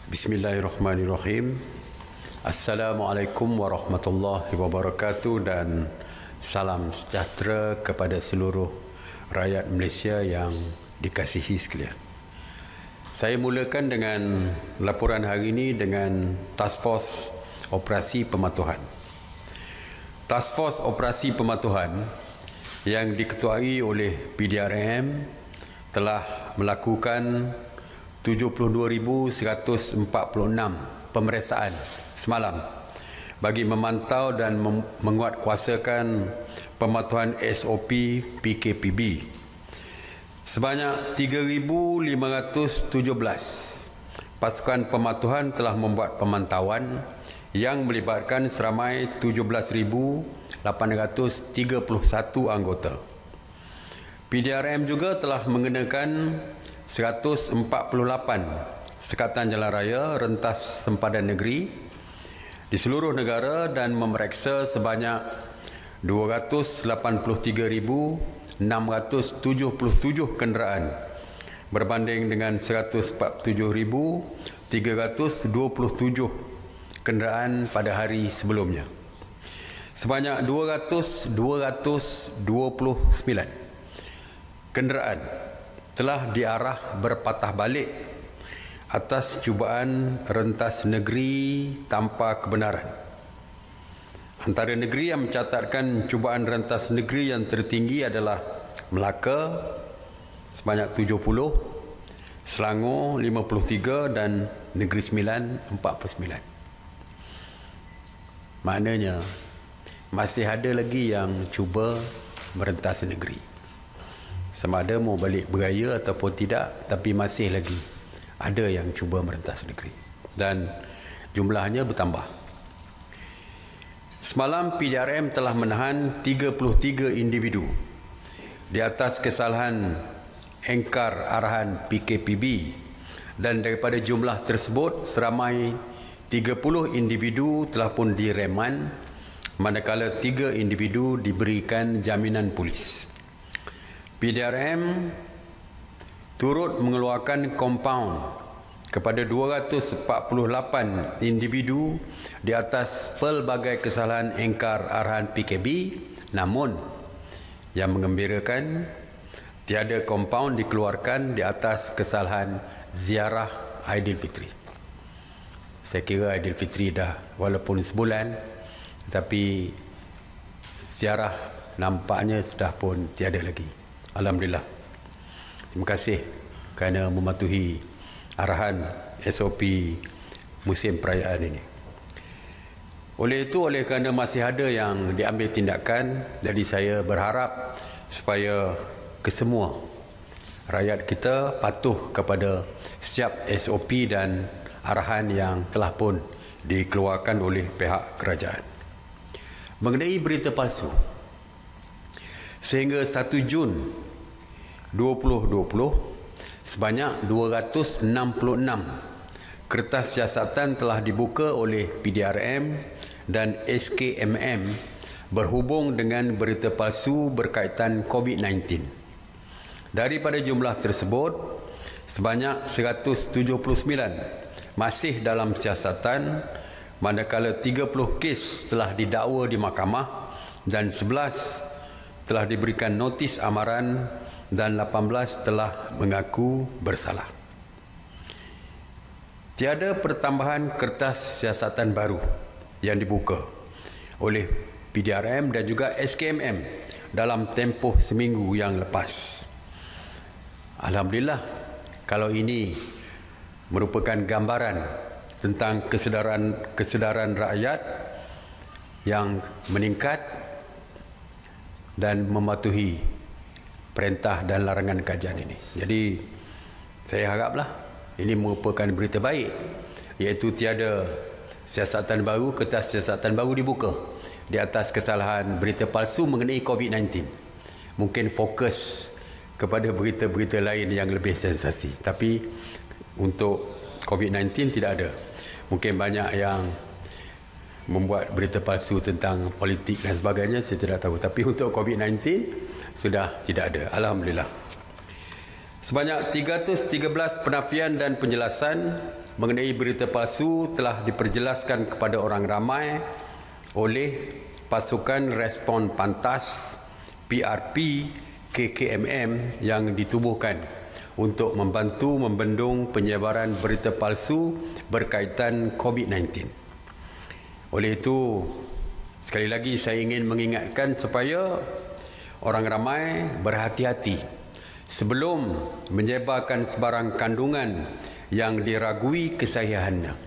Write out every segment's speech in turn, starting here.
Bismillahirrahmanirrahim. Assalamualaikum warahmatullahi wabarakatuh dan salam sejahtera kepada seluruh rakyat Malaysia yang dikasihi sekalian. Saya mulakan dengan laporan hari ini dengan Task Force Operasi Pematuhan. Task Force Operasi Pematuhan yang diketuai oleh PDRM telah melakukan 72,146 pemeriksaan semalam bagi memantau dan menguatkuasakan pematuhan SOP PKPB. Sebanyak 3,517 pasukan pematuhan telah membuat pemantauan yang melibatkan seramai 17,831 anggota. PDRM juga telah mengenakan 148 sekatan jalan raya rentas sempadan negeri di seluruh negara dan memeriksa sebanyak 283,677 kenderaan berbanding dengan 147,327 kenderaan pada hari sebelumnya. Sebanyak 229 kenderaan telah diarah berpatah balik atas cubaan rentas negeri tanpa kebenaran. Antara negeri yang mencatatkan cubaan rentas negeri yang tertinggi adalah Melaka sebanyak 70, Selangor 53 dan Negeri Sembilan 49. Maknanya masih ada lagi yang cuba merentas negeri. Sama ada mau balik beraya ataupun tidak, tapi masih lagi ada yang cuba merentas negeri dan jumlahnya bertambah. Semalam PDRM telah menahan 33 individu di atas kesalahan engkar arahan PKPB dan daripada jumlah tersebut seramai 30 individu telah pun direman manakala 3 individu diberikan jaminan polis. PDRM turut mengeluarkan kompaun kepada 248 individu di atas pelbagai kesalahan engkar arahan PKP, namun yang mengembirakan tiada kompaun dikeluarkan di atas kesalahan ziarah Aidilfitri. Saya kira Aidilfitri dah walaupun sebulan, tapi ziarah nampaknya sudah pun tiada lagi. Alhamdulillah. Terima kasih kerana mematuhi arahan SOP musim perayaan ini. Oleh kerana masih ada yang diambil tindakan, jadi saya berharap supaya kesemua rakyat kita patuh kepada setiap SOP dan arahan yang telah pun dikeluarkan oleh pihak kerajaan. Mengenai berita palsu, sehingga 1 Jun 2020, sebanyak 266 kertas siasatan telah dibuka oleh PDRM dan SKMM berhubung dengan berita palsu berkaitan COVID-19. Daripada jumlah tersebut, sebanyak 179 masih dalam siasatan, manakala 30 kes telah didakwa di mahkamah dan 11 telah diberikan notis amaran dan 18 telah mengaku bersalah. Tiada pertambahan kertas siasatan baru yang dibuka oleh PDRM dan juga SKMM dalam tempoh seminggu yang lepas. Alhamdulillah, kalau ini merupakan gambaran tentang kesedaran rakyat yang meningkat dan mematuhi perintah dan larangan kajian ini. Jadi saya haraplah ini merupakan berita baik, iaitu tiada siasatan baru, kertas siasatan baru dibuka di atas kesalahan berita palsu mengenai COVID-19. Mungkin fokus kepada berita-berita lain yang lebih sensasi, tapi untuk COVID-19 tidak ada. Mungkin banyak yang membuat berita palsu tentang politik dan sebagainya, saya tidak tahu. Tapi untuk COVID-19 sudah tidak ada. Alhamdulillah. Sebanyak 313 penafian dan penjelasan mengenai berita palsu telah diperjelaskan kepada orang ramai oleh Pasukan Respon Pantas PRP KKMM yang ditubuhkan untuk membantu membendung penyebaran berita palsu berkaitan COVID-19. Oleh itu, sekali lagi saya ingin mengingatkan supaya orang ramai berhati-hati sebelum menyebarkan sebarang kandungan yang diragui kesahihannya.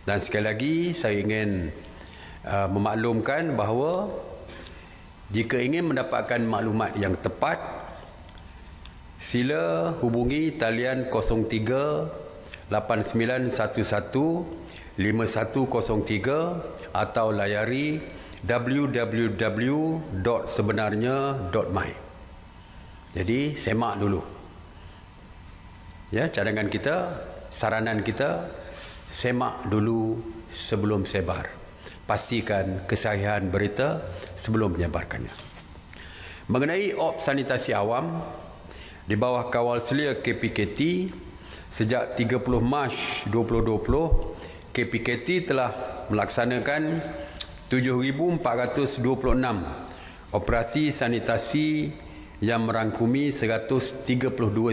Dan sekali lagi saya ingin memaklumkan bahawa jika ingin mendapatkan maklumat yang tepat, sila hubungi talian 03 8911 5103 atau layari www.sebenarnya.my. Jadi semak dulu. Ya, cadangan kita, saranan kita, semak dulu sebelum sebar. Pastikan kesahihan berita sebelum menyebarkannya. Mengenai sanitasi awam, di bawah kawal selia KPKT, sejak 30 Mac 2020, KPKT telah melaksanakan 7,426 operasi sanitasi yang merangkumi 132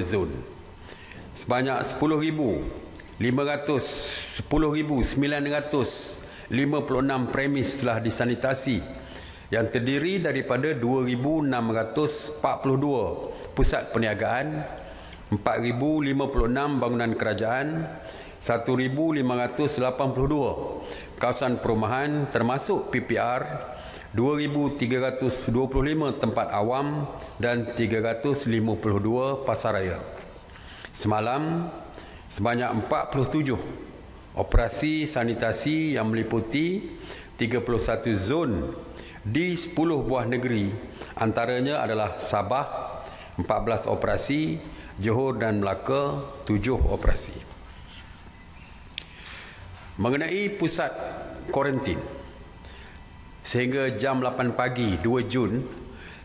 zon. Sebanyak 10,956 premis telah disanitasi yang terdiri daripada 2,642 pusat perniagaan, 4,056 bangunan kerajaan, 1,582 kawasan perumahan termasuk PPR, 2,325 tempat awam dan 352 pasaraya. Semalam, sebanyak 47 operasi sanitasi yang meliputi 31 zon di 10 buah negeri, antaranya adalah Sabah 14 operasi, Johor dan Melaka 7 operasi. Mengenai pusat kuarantin, sehingga jam 8 pagi 2 Jun,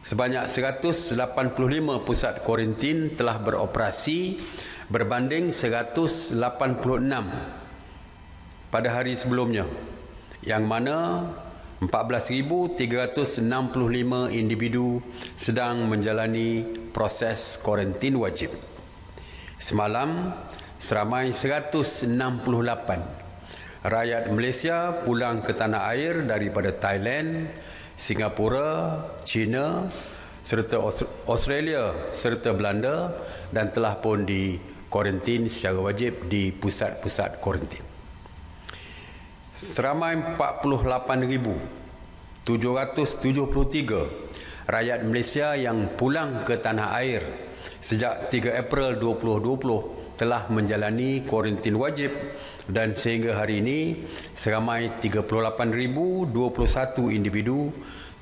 sebanyak 185 pusat kuarantin telah beroperasi berbanding 186 pada hari sebelumnya, yang mana 14,365 individu sedang menjalani proses kuarantin wajib. Semalam, seramai 168 rakyat Malaysia pulang ke tanah air daripada Thailand, Singapura, China serta Australia serta Belanda dan telah pun di kuarantin secara wajib di pusat-pusat kuarantin. Seramai 48,773 rakyat Malaysia yang pulang ke tanah air sejak 3 April 2020 telah menjalani kuarantin wajib, dan sehingga hari ini seramai 38,021 individu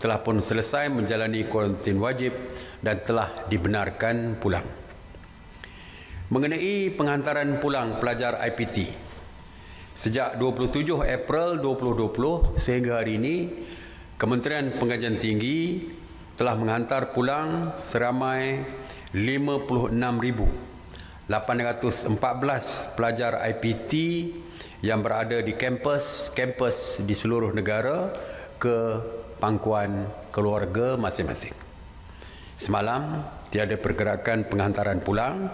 telah pun selesai menjalani kuarantin wajib dan telah dibenarkan pulang. Mengenai penghantaran pulang pelajar IPT, sejak 27 April 2020 sehingga hari ini, Kementerian Pengajian Tinggi telah menghantar pulang seramai 56,814 pelajar IPT yang berada di kampus di seluruh negara ke pangkuan keluarga masing-masing. Semalam tiada pergerakan penghantaran pulang,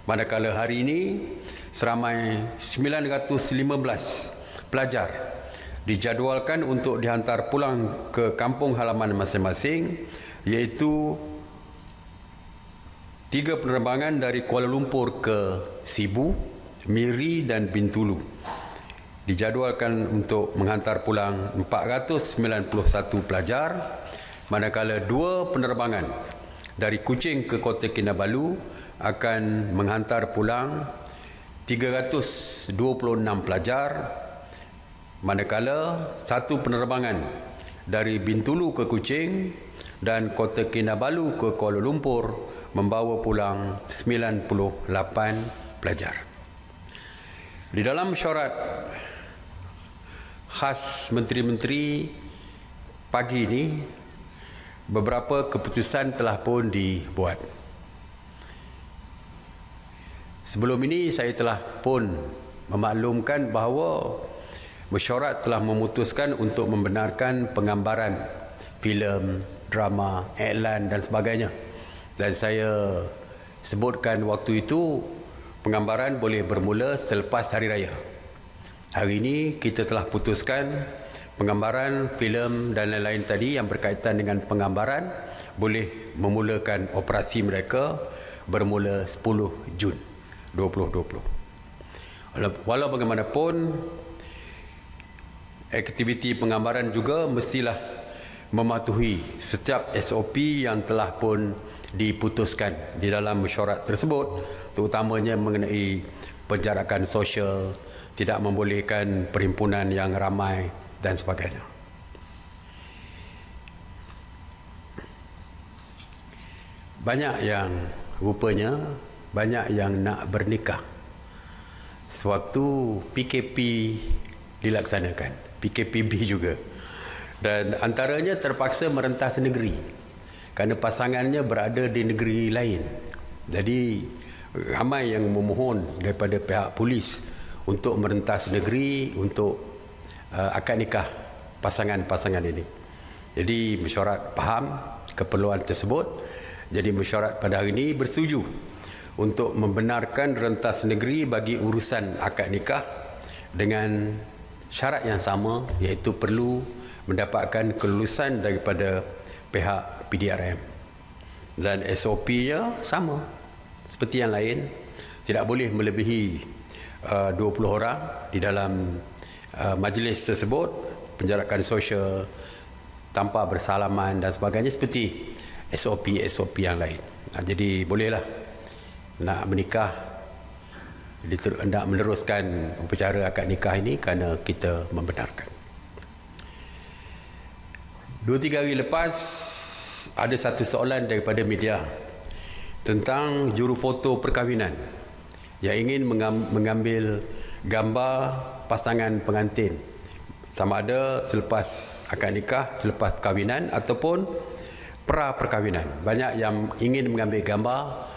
manakala hari ini seramai 915 pelajar dijadualkan untuk dihantar pulang ke kampung halaman masing-masing, iaitu 3 penerbangan dari Kuala Lumpur ke Sibu, Miri dan Bintulu. Dijadualkan untuk menghantar pulang 491 pelajar, manakala 2 penerbangan dari Kuching ke Kota Kinabalu akan menghantar pulang 326 pelajar, manakala 1 penerbangan dari Bintulu ke Kuching dan Kota Kinabalu ke Kuala Lumpur membawa pulang 98 pelajar. Di dalam mesyuarat khas menteri-menteri pagi ini, beberapa keputusan telah pun dibuat. Sebelum ini saya telah pun memaklumkan bahawa mesyuarat telah memutuskan untuk membenarkan penggambaran filem, drama, iklan dan sebagainya. Dan saya sebutkan waktu itu penggambaran boleh bermula selepas hari raya. Hari ini kita telah putuskan penggambaran filem dan lain-lain tadi yang berkaitan dengan penggambaran boleh memulakan operasi mereka bermula 10 Jun 2020. Walau bagaimanapun, aktiviti penggambaran juga mestilah mematuhi setiap SOP yang telah pun diputuskan di dalam mesyuarat tersebut, terutamanya mengenai penjarakan sosial, tidak membolehkan perhimpunan yang ramai dan sebagainya. Rupanya banyak yang nak bernikah sewaktu PKP dilaksanakan, PKPB juga, dan antaranya terpaksa merentas negeri kerana pasangannya berada di negeri lain. Jadi ramai yang memohon daripada pihak polis untuk merentas negeri untuk akad nikah pasangan-pasangan ini. Jadi mesyuarat faham keperluan tersebut. Jadi mesyuarat pada hari ini bersetuju untuk membenarkan rentas negeri bagi urusan akad nikah dengan syarat yang sama, iaitu perlu mendapatkan kelulusan daripada pihak PDRM. Dan SOP-nya sama seperti yang lain, tidak boleh melebihi 20 orang di dalam majlis tersebut, penjarakan sosial tanpa bersalaman dan sebagainya, seperti SOP yang lain. Jadi bolehlah nak menikah, nak meneruskan upacara akad nikah ini kerana kita membenarkan. 2-3 hari lepas ada satu soalan daripada media tentang jurufoto perkahwinan yang ingin mengambil gambar pasangan pengantin, sama ada selepas akad nikah, selepas perkahwinan ataupun pra perkahwinan. Banyak yang ingin mengambil gambar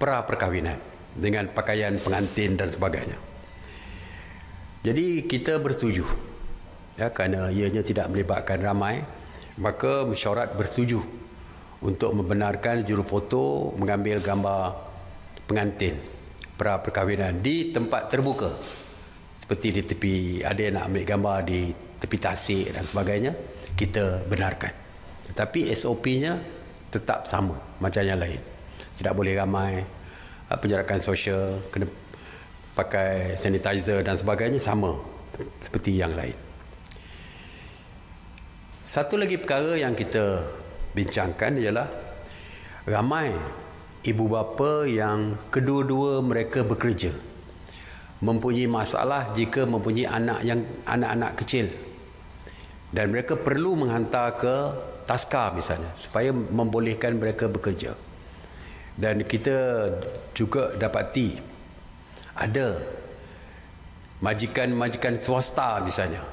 pra perkahwinan dengan pakaian pengantin dan sebagainya. Jadi kita bersetuju, kerana ianya tidak melibatkan ramai, maka mesyuarat bersetuju untuk membenarkan jurufoto mengambil gambar pengantin pra perkahwinan di tempat terbuka, seperti di tepi, ada yang nak ambil gambar di tepi tasik dan sebagainya, kita benarkan. Tetapi SOP-nya tetap sama macam yang lain. Tidak boleh ramai, penjarakan sosial, kena pakai sanitizer dan sebagainya, sama seperti yang lain. Satu lagi perkara yang kita bincangkan ialah ramai ibu bapa yang kedua-dua mereka bekerja, mempunyai masalah jika mempunyai anak-anak kecil, dan mereka perlu menghantar ke taska misalnya supaya membolehkan mereka bekerja. Dan kita juga dapati ada majikan-majikan swasta misalnya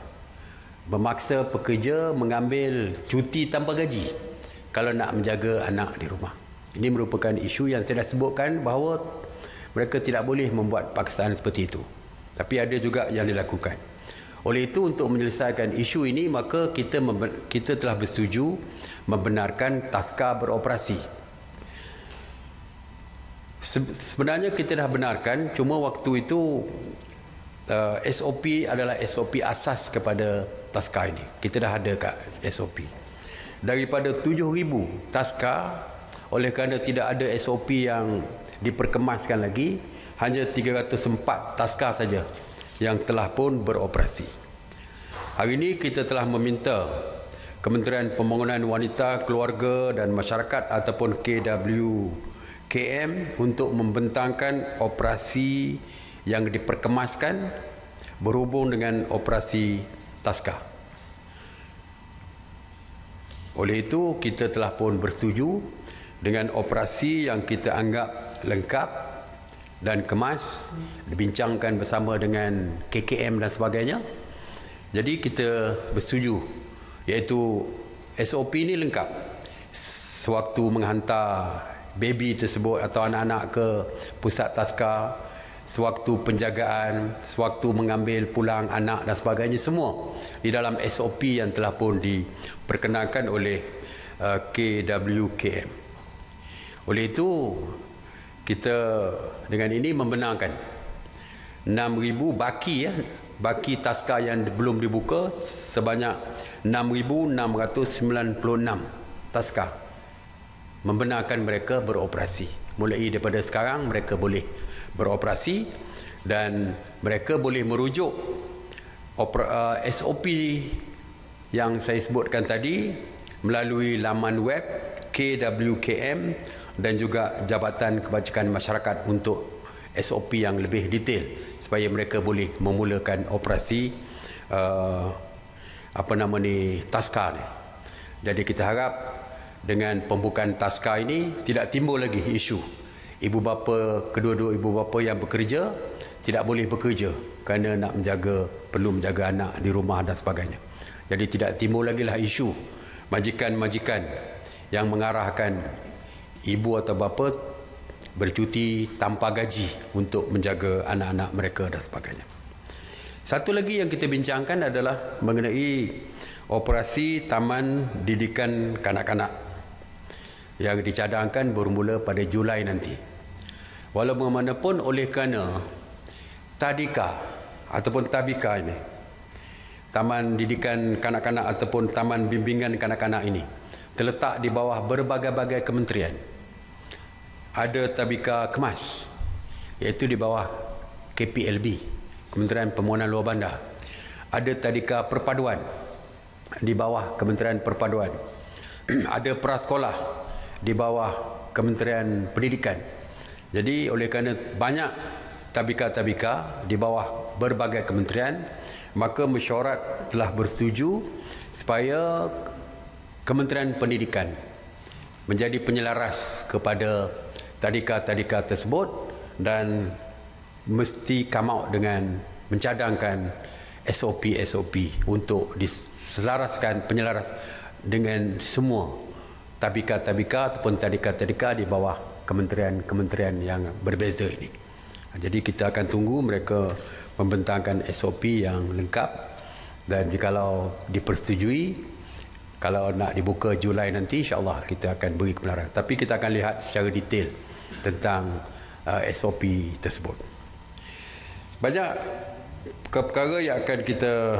memaksa pekerja mengambil cuti tanpa gaji kalau nak menjaga anak di rumah. Ini merupakan isu yang saya dah sebutkan bahawa mereka tidak boleh membuat paksaan seperti itu, tapi ada juga yang dilakukan. Oleh itu, untuk menyelesaikan isu ini, maka kita telah bersetuju membenarkan taska beroperasi. Sebenarnya kita dah benarkan, cuma waktu itu SOP adalah SOP asas kepada taska ini. Kita dah ada kat SOP. Daripada 7,000 taska, oleh kerana tidak ada SOP yang diperkemaskan lagi, hanya 304 taska saja yang telah pun beroperasi. Hari ini kita telah meminta Kementerian Pembangunan Wanita, Keluarga dan Masyarakat ataupun KWKM untuk membentangkan operasi yang diperkemaskan berhubung dengan operasi taska. Oleh itu, kita telah pun bersetuju dengan operasi yang kita anggap lengkap dan kemas, dibincangkan bersama dengan KKM dan sebagainya. Jadi kita bersetuju, iaitu SOP ini lengkap. Sewaktu menghantar baby tersebut atau anak-anak ke pusat taska, sewaktu penjagaan, sewaktu mengambil pulang anak dan sebagainya, semua di dalam SOP yang telah pun diperkenalkan oleh KWKM. Oleh itu, kita dengan ini membenarkan 6,000 baki taska yang belum dibuka sebanyak 6,696 taska. Membenarkan mereka beroperasi. Mulai daripada sekarang mereka boleh beroperasi dan mereka boleh merujuk SOP yang saya sebutkan tadi melalui laman web KWKM dan juga Jabatan Kebajikan Masyarakat untuk SOP yang lebih detail supaya mereka boleh memulakan operasi taska ni. Jadi kita harap dengan pembukaan taska ini tidak timbul lagi isu ibu bapa, kedua-dua ibu bapa yang bekerja tidak boleh bekerja kerana nak perlu menjaga anak di rumah dan sebagainya. Jadi tidak timbul lagi lah isu majikan-majikan yang mengarahkan ibu atau bapa bercuti tanpa gaji untuk menjaga anak-anak mereka dan sebagainya. Satu lagi yang kita bincangkan adalah mengenai operasi Taman Didikan Kanak-kanak yang dicadangkan bermula pada Julai nanti. Walau bagaimanapun oleh kerana tadika ataupun tabika ini, Taman Didikan Kanak-kanak ataupun Taman Bimbingan Kanak-kanak ini terletak di bawah berbagai-bagai kementerian. Ada tabika kemas, iaitu di bawah KPLB, Kementerian Pembangunan Luar Bandar. Ada tadika perpaduan di bawah Kementerian Perpaduan. Ada prasekolah di bawah Kementerian Pendidikan. Jadi oleh kerana banyak tabika-tabika di bawah berbagai kementerian, maka mesyuarat telah bersetuju supaya Kementerian Pendidikan menjadi penyelaras kepada tadika-tadika tersebut dan mesti come out dengan mencadangkan SOP-SOP untuk diselaraskan, penyelaras dengan semua tabika-tabika ataupun tadika-tadika di bawah kementerian-kementerian yang berbeza ini. Jadi kita akan tunggu mereka membentangkan SOP yang lengkap dan jikalau dipersetujui, kalau nak dibuka Julai nanti, insya-Allah kita akan beri kebenaran. Tapi kita akan lihat secara detail tentang SOP tersebut. Banyak perkara yang akan kita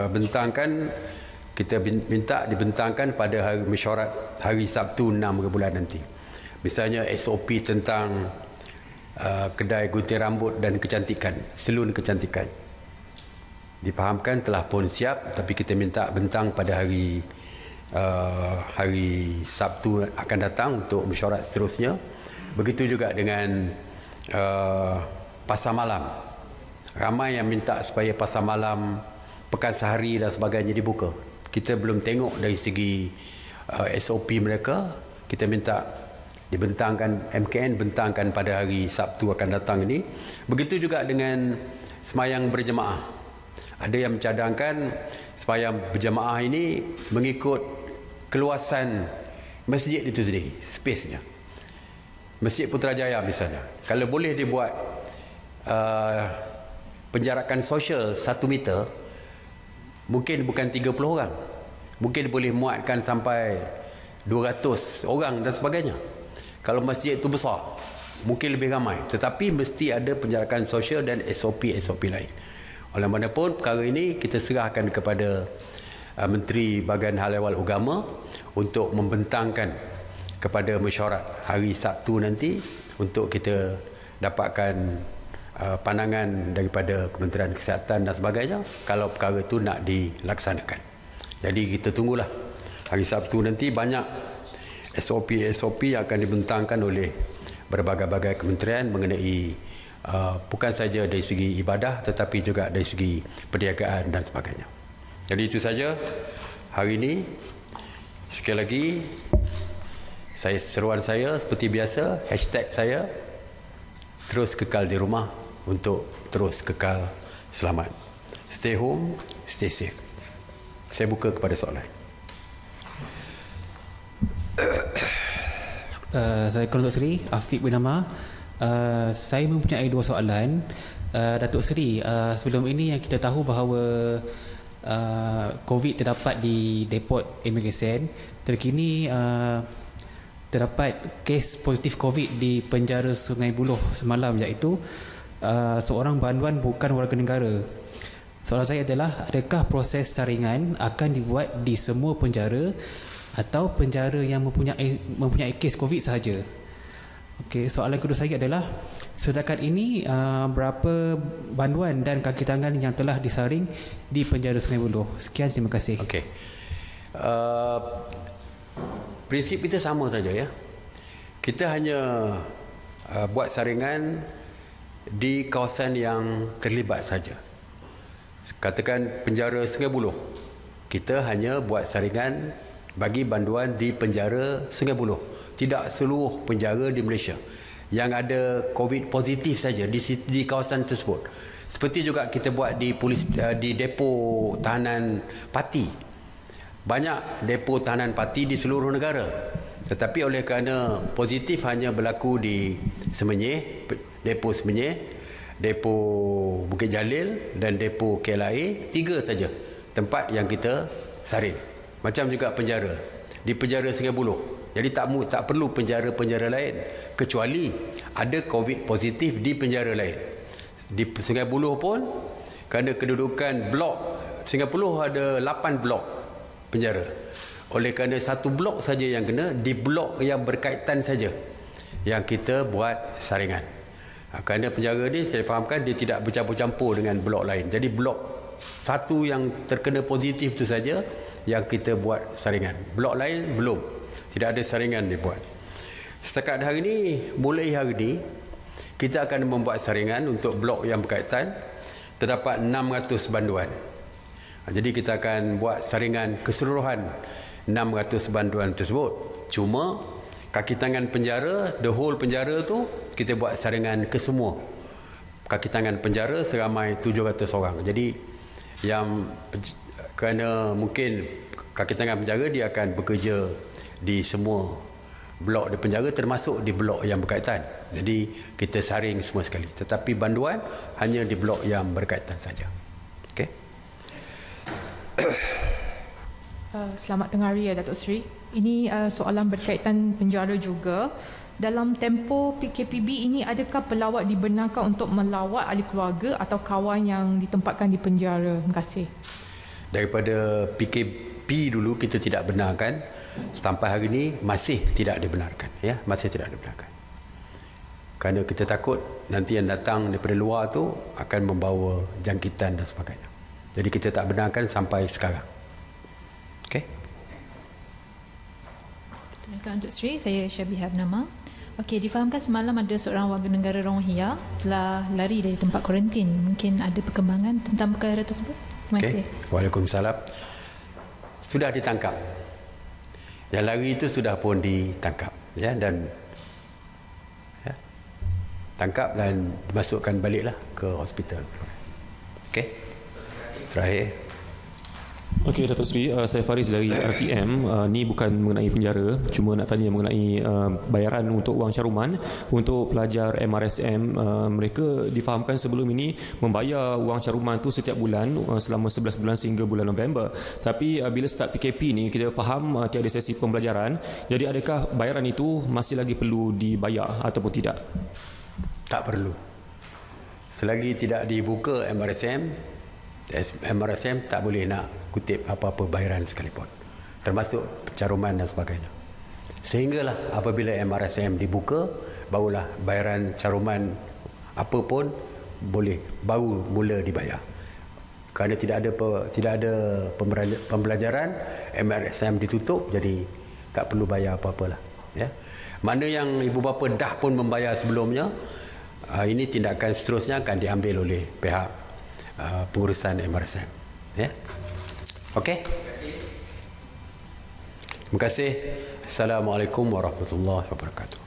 bentangkan, kita minta dibentangkan pada hari mesyuarat hari Sabtu 6 bulan nanti. Misalnya SOP tentang kedai gunting rambut dan kecantikan, salon kecantikan. Difahamkan telah pun siap, tapi kita minta bentang pada hari Sabtu akan datang untuk mesyuarat seterusnya. Begitu juga dengan pasar malam. Ramai yang minta supaya pasar malam, pekan sehari dan sebagainya dibuka. Kita belum tengok dari segi SOP mereka. Kita minta dibentangkan, MKN bentangkan pada hari Sabtu akan datang ini. Begitu juga dengan semayang berjemaah. Ada yang mencadangkan semayang berjemaah ini mengikut keluasan masjid itu sendiri, space-nya. Masjid Putrajaya misalnya, kalau boleh dibuat penjarakan sosial 1 meter, mungkin bukan 30 orang, mungkin boleh muatkan sampai 200 orang dan sebagainya. Kalau masjid itu besar, mungkin lebih ramai, tetapi mesti ada penjarakan sosial dan SOP-SOP lain. Oleh mana pun perkara ini kita serahkan kepada Menteri Bahagian Hal Ehwal Agama untuk membentangkan kepada mesyuarat hari Sabtu nanti untuk kita dapatkan pandangan daripada Kementerian Kesihatan dan sebagainya kalau perkara itu nak dilaksanakan. Jadi kita tunggulah hari Sabtu nanti. Banyak SOP-SOP yang akan dibentangkan oleh berbagai-bagai kementerian mengenai bukan saja dari segi ibadah tetapi juga dari segi perniagaan dan sebagainya. Jadi itu saja hari ini. Sekali lagi seruan saya seperti biasa, hashtag saya terus kekal di rumah untuk terus kekal selamat. Stay home, stay safe. Saya buka kepada soalan. Saya Datuk Seri Afiq bin Nama. Saya mempunyai dua soalan. Datuk Seri, sebelum ini yang kita tahu bahawa COVID terdapat di Depot Immigration. Terkini terdapat kes positif COVID di penjara Sungai Buloh semalam, iaitu seorang banduan bukan warga negara. Soalan saya adalah, adakah proses saringan akan dibuat di semua penjara atau penjara yang mempunyai kes COVID sahaja? Okey, soalan kedua saya adalah, setakat ini berapa banduan dan kaki tangan yang telah disaring di penjara Sungai Buloh? Sekian, terima kasih. Okey. Prinsip kita sama saja, ya. Kita hanya buat saringan di kawasan yang terlibat saja. Katakan penjara Sungai Buloh, kita hanya buat saringan bagi banduan di penjara Sungai Buloh, tidak seluruh penjara di Malaysia yang ada COVID positif saja di kawasan tersebut. Seperti juga kita buat di depo tahanan parti. Banyak depo tahanan parti di seluruh negara, tetapi oleh kerana positif hanya berlaku di Semenyih, depo Semenyih, depo Bukit Jalil dan depo KLIA, 3 saja tempat yang kita saring. Macam juga penjara, di penjara Sungai Buloh. Jadi tak perlu penjara-penjara lain, kecuali ada COVID positif di penjara lain. Di Sungai Buloh pun, kerana kedudukan blok, Sungai Buloh ada 8 blok penjara. Oleh kerana satu blok saja yang kena, di blok yang berkaitan saja yang kita buat saringan. Kerana penjara ni, saya fahamkan, dia tidak bercampur-campur dengan blok lain. Jadi blok satu yang terkena positif itu saja yang kita buat saringan. Blok lain belum, tidak ada saringan dibuat. Setakat hari ini, mulai hari ini, kita akan membuat saringan untuk blok yang berkaitan. Terdapat 600 banduan. Jadi kita akan buat saringan keseluruhan 600 banduan tersebut. Cuma kaki tangan penjara, the whole penjara tu, kita buat saringan ke semua kaki tangan penjara seramai 700 orang. Jadi yang kerana mungkin kaki tangan penjara, dia akan bekerja di semua blok di penjara, termasuk di blok yang berkaitan. Jadi kita saring semua sekali, tetapi banduan hanya di blok yang berkaitan saja. Okey. Selamat tengah hari, ya Datuk Seri. Ini soalan berkaitan penjara juga. Dalam tempoh PKPB ini, adakah pelawat dibenarkan untuk melawat ahli keluarga atau kawan yang ditempatkan di penjara? Terima kasih. Daripada PKP dulu kita tidak benarkan, sampai hari ini masih tidak dibenarkan, ya, masih tidak dibenarkan. Kerana kita takut nanti yang datang daripada luar tu akan membawa jangkitan dan sebagainya. Jadi kita tak benarkan sampai sekarang. Okey. Assalamualaikum Datuk Seri, saya Syabihah Nama. Okey, difahamkan semalam ada seorang warga negara Rohingya telah lari dari tempat kuarantin. Mungkin ada perkembangan tentang perkara tersebut? Terima kasih. Waalaikumsalam. Sudah ditangkap. Yang lari itu sudah pun ditangkap, ya, dan ya, tangkap dan dimasukkan baliklah ke hospital. Okey. Terakhir. Okey, Datuk Seri, saya Faris dari RTM. Ni bukan mengenai penjara, cuma nak tanya mengenai bayaran untuk wang caruman untuk pelajar MRSM. Mereka difahamkan sebelum ini membayar wang caruman tu setiap bulan selama 11 bulan sehingga bulan November. Tapi bila start PKP ni, kita faham tiada sesi pembelajaran. Jadi adakah bayaran itu masih lagi perlu dibayar ataupun tidak? Tak perlu. Selagi tidak dibuka MRSM tak boleh nak kutip apa-apa bayaran sekalipun, termasuk caruman dan sebagainya. Sehinggalah apabila MRSM dibuka, barulah bayaran caruman apa pun boleh baru mula dibayar. Kerana tidak ada pembelajaran, MRSM ditutup, jadi tak perlu bayar apa-apalah, ya. Mana yang ibu bapa dah pun membayar sebelumnya, ini tindakan seterusnya akan diambil oleh pihak pengurusan MRSM, ya. Okey. Terima kasih. Assalamualaikum warahmatullahi wabarakatuh.